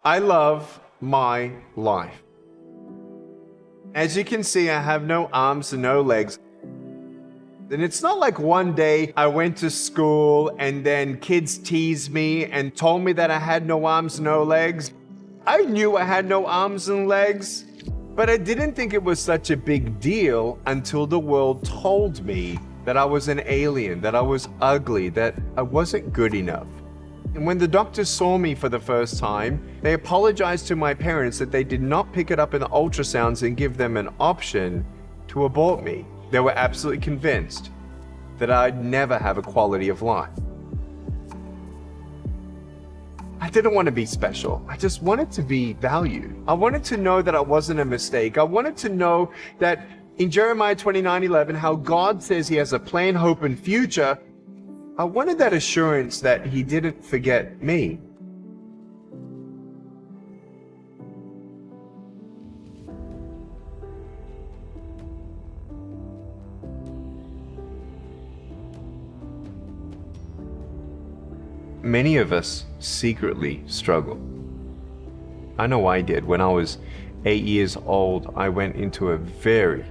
I love my life. As you can see, I have no arms and no legs. And it's not like one day I went to school and then kids teased me and told me that I had no arms, no legs. I knew I had no arms and legs, but I didn't think it was such a big deal until the world told me that I was an alien, that I was ugly, that I wasn't good enough. And when the doctors saw me for the first time, they apologized to my parents that they did not pick it up in the ultrasounds and give them an option to abort me. They were absolutely convinced that I'd never have a quality of life. I didn't want to be special. I just wanted to be valued. I wanted to know that I wasn't a mistake. I wanted to know that in Jeremiah 29:11, how God says he has a plan, hope, and future. I wanted that assurance that he didn't forget me. Many of us secretly struggle. I know I did. When I was 8 years old, I went into a very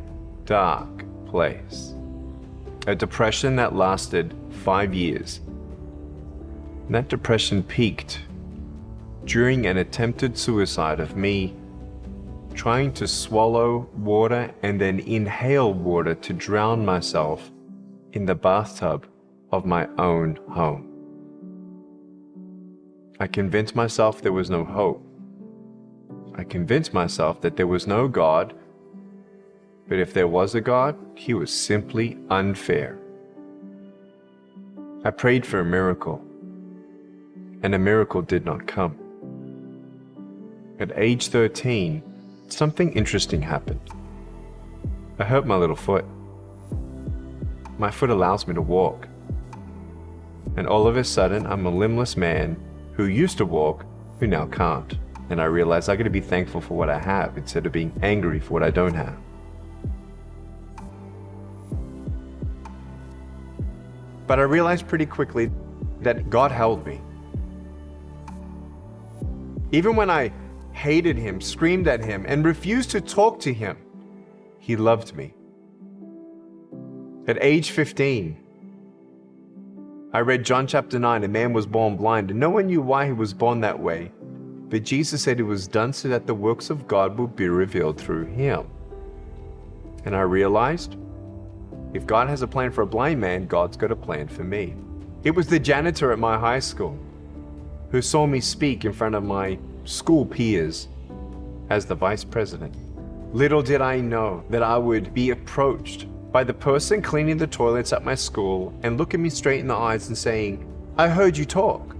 dark place. A depression that lasted 5 years. And that depression peaked during an attempted suicide of me trying to swallow water and then inhale water to drown myself in the bathtub of my own home. I convinced myself there was no hope. I convinced myself that there was no God, but if there was a God, he was simply unfair. I prayed for a miracle, and a miracle did not come. At age 13, something interesting happened. I hurt my little foot. My foot allows me to walk. And all of a sudden, I'm a limbless man who used to walk, who now can't. And I realized I gotta be thankful for what I have instead of being angry for what I don't have. But I realized pretty quickly that God held me. Even when I hated him, screamed at him, and refused to talk to him, he loved me. At age 15, I read John chapter 9, a man was born blind, and no one knew why he was born that way. But Jesus said it was done so that the works of God would be revealed through him. And I realized, if God has a plan for a blind man, God's got a plan for me. It was the janitor at my high school who saw me speak in front of my school peers as the vice president. Little did I know that I would be approached by the person cleaning the toilets at my school and look at me straight in the eyes and saying, "I heard you talk."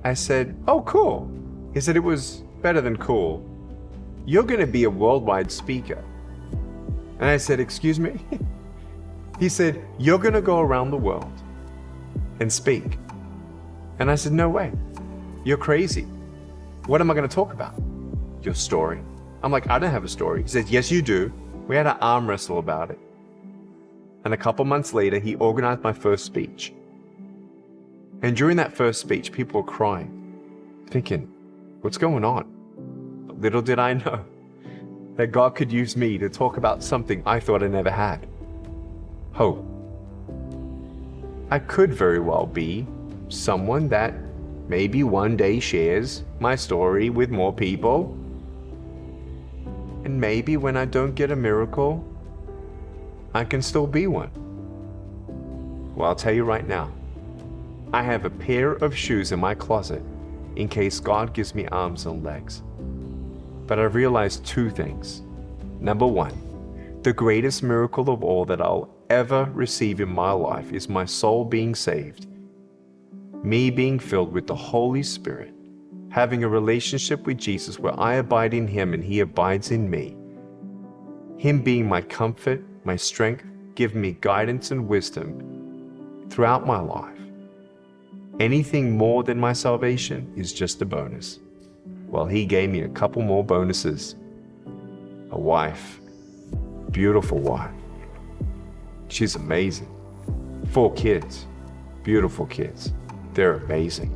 I said, "Oh, cool." He said, "It was better than cool. You're going to be a worldwide speaker." And I said, "Excuse me?" He said, "You're going to go around the world and speak." And I said, "No way. You're crazy. What am I going to talk about?" "Your story." I'm like, "I don't have a story." He said, "Yes, you do." We had an arm wrestle about it. And a couple months later, he organized my first speech. And during that first speech, people were crying, thinking, what's going on? But little did I know that God could use me to talk about something I thought I never had. Hope. I could very well be someone that maybe one day shares my story with more people. And maybe when I don't get a miracle, I can still be one. Well, I'll tell you right now, I have a pair of shoes in my closet in case God gives me arms and legs. But I've realized two things. Number one, the greatest miracle of all that I'll ever receive in my life is my soul being saved, me being filled with the Holy Spirit, having a relationship with Jesus where I abide in him and he abides in me, him being my comfort, my strength, giving me guidance and wisdom throughout my life. Anything more than my salvation is just a bonus. Well, he gave me a couple more bonuses. A wife, beautiful wife. She's amazing. 4 kids, beautiful kids. They're amazing.